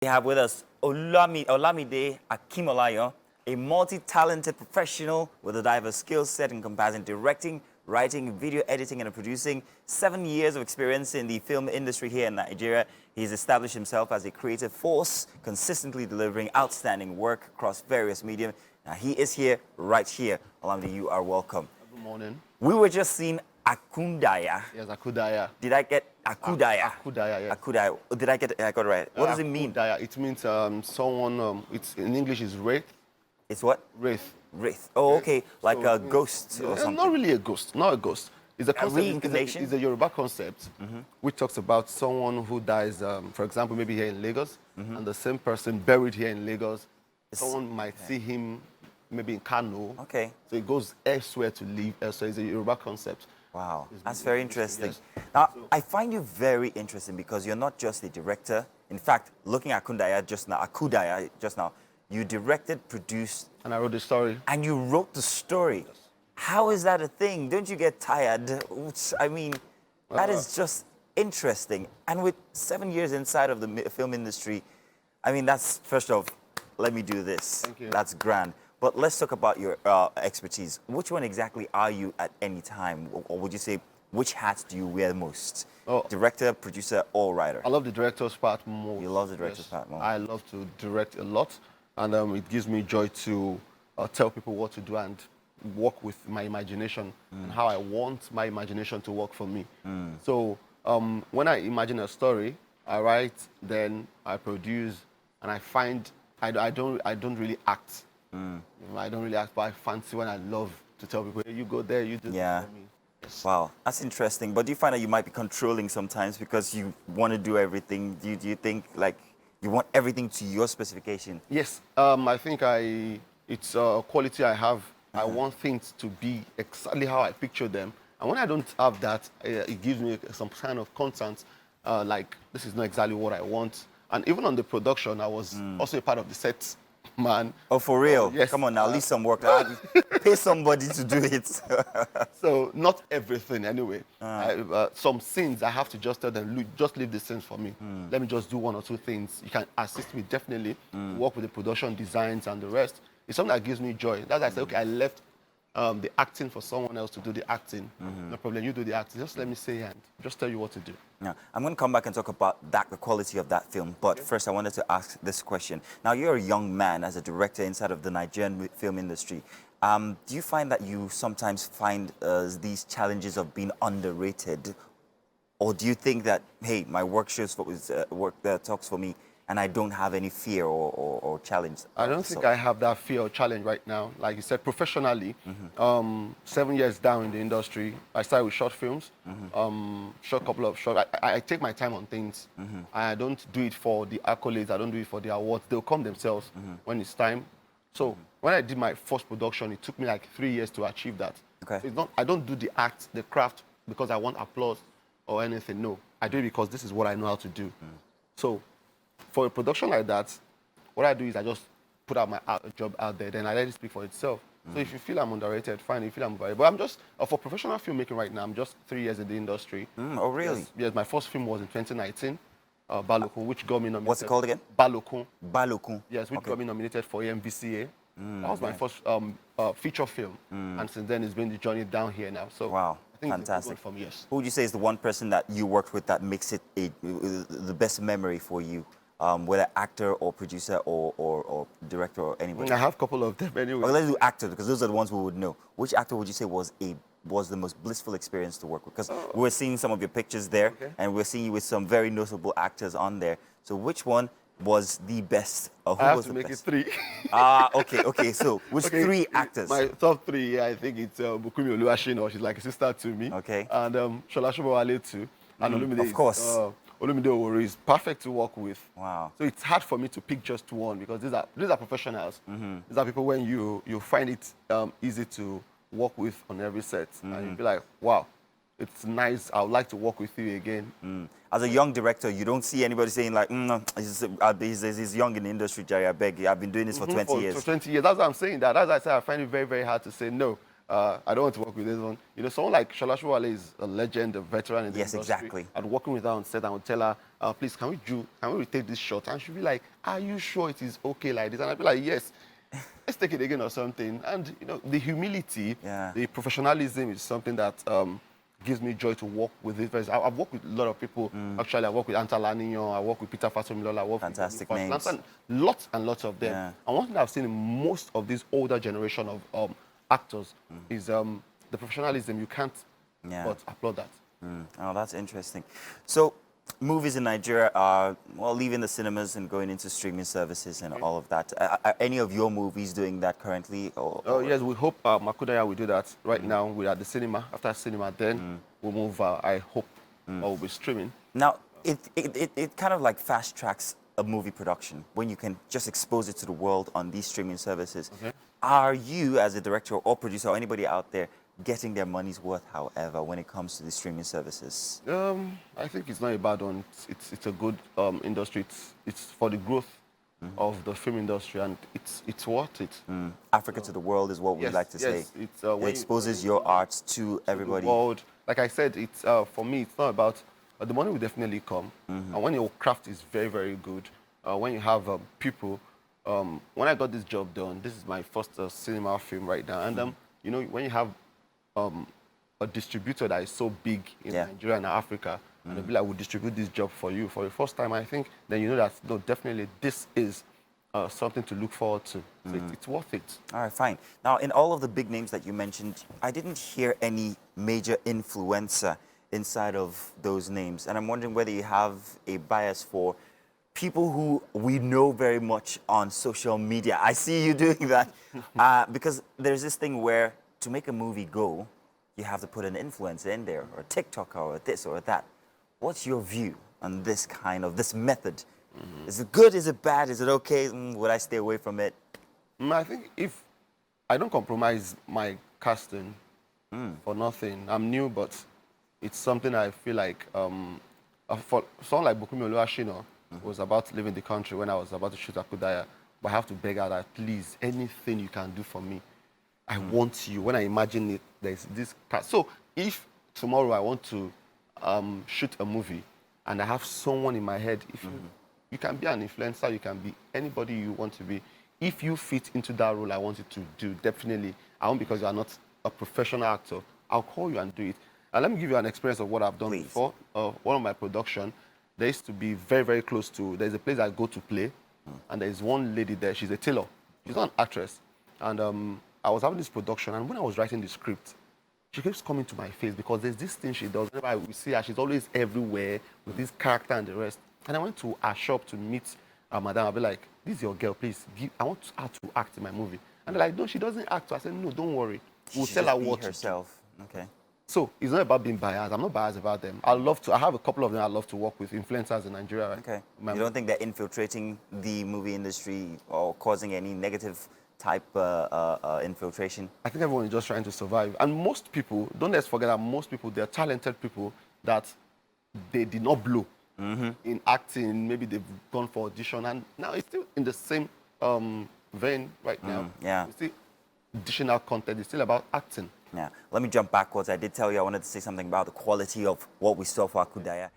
We have with us Olamide Akinmolayan, a multi-talented professional with a diverse skill set encompassing directing, writing, video editing, and producing. 7 years of experience in the film industry here in Nigeria. He's established himself as a creative force, consistently delivering outstanding work across various mediums. Now, he is here, right here. Olamide, you are welcome. Good morning. We were just seeing Akundaya. Yes, Akudaya. Did I get Akudaya? Akudaya, yes. Akudaya. Did I get it? I got it right. What does it mean? Akudaya, it means someone, it's in English is wraith. It's what? Wraith. Wraith. Oh, okay. Like So a it means- ghost or something. Not really a ghost, not a ghost. It's a concept. reincarnation? It's a Yoruba concept which talks about someone who dies, for example, maybe here in Lagos, and the same person buried here in Lagos. Someone might see him maybe in Kano. Okay. So it goes elsewhere to live elsewhere. It's a Yoruba concept. Wow, It's that's really very interesting, interesting. yes. Now, I find you very interesting because you're not just a director. In fact, looking at Akudaya just now, you directed, produced, And I wrote the story. and you wrote the story. How is that a thing? Don't you get tired? I mean, that is just interesting. And with 7 years inside of the film industry, I mean, that's, first off, let me do this. Thank you. That's grand. But let's talk about your expertise. Which one exactly are you at any time? Or would you say, which hats do you wear most? Oh. Director, producer, or writer? I love the director's part more. You love the director's part more. I love to direct a lot, and it gives me joy to tell people what to do and work with my imagination and how I want my imagination to work for me. So when I imagine a story, I write, then I produce, and I find I don't really act. I don't really act, but I fancy when I love to tell people, hey, you go there, you do Yeah. this for me. Yes. Wow, that's interesting. But do you find that you might be controlling sometimes because you want to do everything? Do you think like you want everything to your specification? Yes, I think it's a quality I have. I want things to be exactly how I picture them. And when I don't have that, it gives me some kind of content, like this is not exactly what I want. And even on the production, I was also a part of the set, man. Oh, for real? Yes. Come on now, leave some work. Pay somebody to do it. So not everything anyway. Some scenes I have to just tell them, "Look, just leave the scenes for me. Let me just do one or two things. You can assist me definitely, work with the production designs and the rest. It's something that gives me joy. That's why I say, okay, I left the acting for someone else to do the acting. No problem, you do the acting. Just let me say and just tell you what to do. Now, I'm going to come back and talk about the quality of that film. But first, I wanted to ask this question. Now, you're a young man as a director inside of the Nigerian film industry. Do you find that you sometimes find these challenges of being underrated? Or do you think that, hey, my work shows work that talks for me, and I don't have any fear or challenge? I don't think I have that fear or challenge right now. Like you said, professionally, 7 years down in the industry, I started with short films, short couple of short. I take my time on things. I don't do it for the accolades. I don't do it for the awards. They'll come themselves when it's time. So when I did my first production, it took me like 3 years to achieve that. Okay. So it's not, I don't do the act, the craft, because I want applause or anything. No, I do it because this is what I know how to do. So for a production like that, what I do is I just put out my job out there, then I let it speak for itself. So if you feel I'm underrated, fine. If you feel I'm underrated, but I'm just for professional filmmaking right now. I'm just 3 years in the industry. Oh, really? Yes, my first film was in 2019, Balokun, which got me nominated. What's it called again? Balokun. Balokun. Yes, which got me nominated for AMVCA. That was my first feature film, and since then it's been the journey down here now. So Wow, I think fantastic. It's a good one for me, yes. Who would you say is the one person that you worked with that makes it the best memory for you? Whether actor or producer or director or anybody? I have a couple of them anyway. Okay, let's do actor because those are the ones we would know. Which actor would you say was the most blissful experience to work with? Because we were seeing some of your pictures there, and we're seeing you with some very notable actors on there. So which one was the best? Or who I have was to the make best? it 3. Okay. So which Okay, 3 actors? My top 3, yeah, I think it's Bukumi Oluwashina, she's like a sister to me. Okay. And Sola Sobowale too. And Olamide of course. Olamide is perfect to work with. Wow. So it's hard for me to pick just one because these are professionals. These are people when you find it easy to work with on every set. And you be like, wow, it's nice. I would like to work with you again. As a young director, you don't see anybody saying like, no, he's young in the industry, Jerry, I beg you. I've been doing this for 20 years. For 20 years. That's why I'm saying that. As I said, I find it very, very hard to say no. I don't want to work with this one. You know, someone like Sobowale is a legend, a veteran in the Yes, industry. exactly. And working with her on set, I would tell her, please, can we retake this shot? And she'll be like, are you sure it is okay like this? And I'd be like, yes, let's take it again or something. And, you know, the humility, Yeah. the professionalism is something that gives me joy to work with it. I've worked with a lot of people. Actually, I work with Anta Lanignon, I work with Peter Fatomilola, I work Fantastic with names. and lots and lots of them. Yeah. And one thing I've seen in most of this older generation of actors is the professionalism. You can't but applaud that. Oh, that's interesting. So, movies in Nigeria are, well, leaving the cinemas and going into streaming services and all of that. Are any of your movies doing that currently? Oh, yes, we hope Makudaya will do that. Right now, we're at the cinema. After cinema, then we'll move, I hope, or we'll be streaming. Now, it kind of like fast tracks a movie production when you can just expose it to the world on these streaming services. Okay. Are you, as a director or producer or anybody out there, getting their money's worth, however, when it comes to the streaming services? I think it's not a bad one. It's a good industry. It's for the growth of the film industry, and it's worth it. Africa to the world is what we like to say. It's, It exposes your art to everybody. The world. Like I said, it's for me, it's not about the money will definitely come, and when your craft is very, very good, when you have people. When I got this job done, this is my first cinema film right now, and you know, when you have a distributor that is so big in Nigeria and Africa, and they'll be like, we'll distribute this job for you for the first time, I think, then you know that, no, definitely this is something to look forward to. So it's worth it. All right, fine. Now, in all of the big names that you mentioned, I didn't hear any major influencer inside of those names. And I'm wondering whether you have a bias for people who we know very much on social media. I see you doing that because there's this thing where to make a movie go, you have to put an influencer in there, or a TikToker, or this or that. What's your view on this method? Is it good? Is it bad? Is it okay? Would I stay away from it? I think if I don't compromise my casting for nothing, I'm new, but it's something I feel like for someone like Bukumi Oluwashino was about to leave in the country when I was about to shoot Akudaya, but I have to beg her that, please, anything you can do for me, I want you. When I imagine it, there's this cast. So if tomorrow I want to shoot a movie and I have someone in my head, if you can be an influencer, you can be anybody you want to be. If you fit into that role I want you to do, definitely, I won't, because you are not a professional actor, I'll call you and do it. And let me give you an experience of what I've done before. One of my production, there used to be very, very close to, there's a place I go to play, and there's one lady there, she's a tailor. She's not an actress. And I was having this production, and when I was writing the script, she keeps coming to my face because there's this thing she does. Whenever I see her, she's always everywhere with this character and the rest. And I went to her shop to meet madam. I'll be like, this is your girl, please. I want her to act in my movie. And they're like, no, she doesn't act. So I said, no, don't worry. We'll tell her what herself. Okay. So it's not about being biased. I'm not biased about them. I have a couple of them I love to work with, influencers in Nigeria. Right? Okay. You don't think they're infiltrating the movie industry or causing any negative type infiltration? I think everyone is just trying to survive. And most people, don't let's forget that most people, they're talented people that they did not blow in acting. Maybe they've gone for audition, and now it's still in the same vein right now. Yeah. It's still dishing out content. It's still about acting. Yeah. Let me jump backwards. I did tell you I wanted to say something about the quality of what we saw for Akudaya.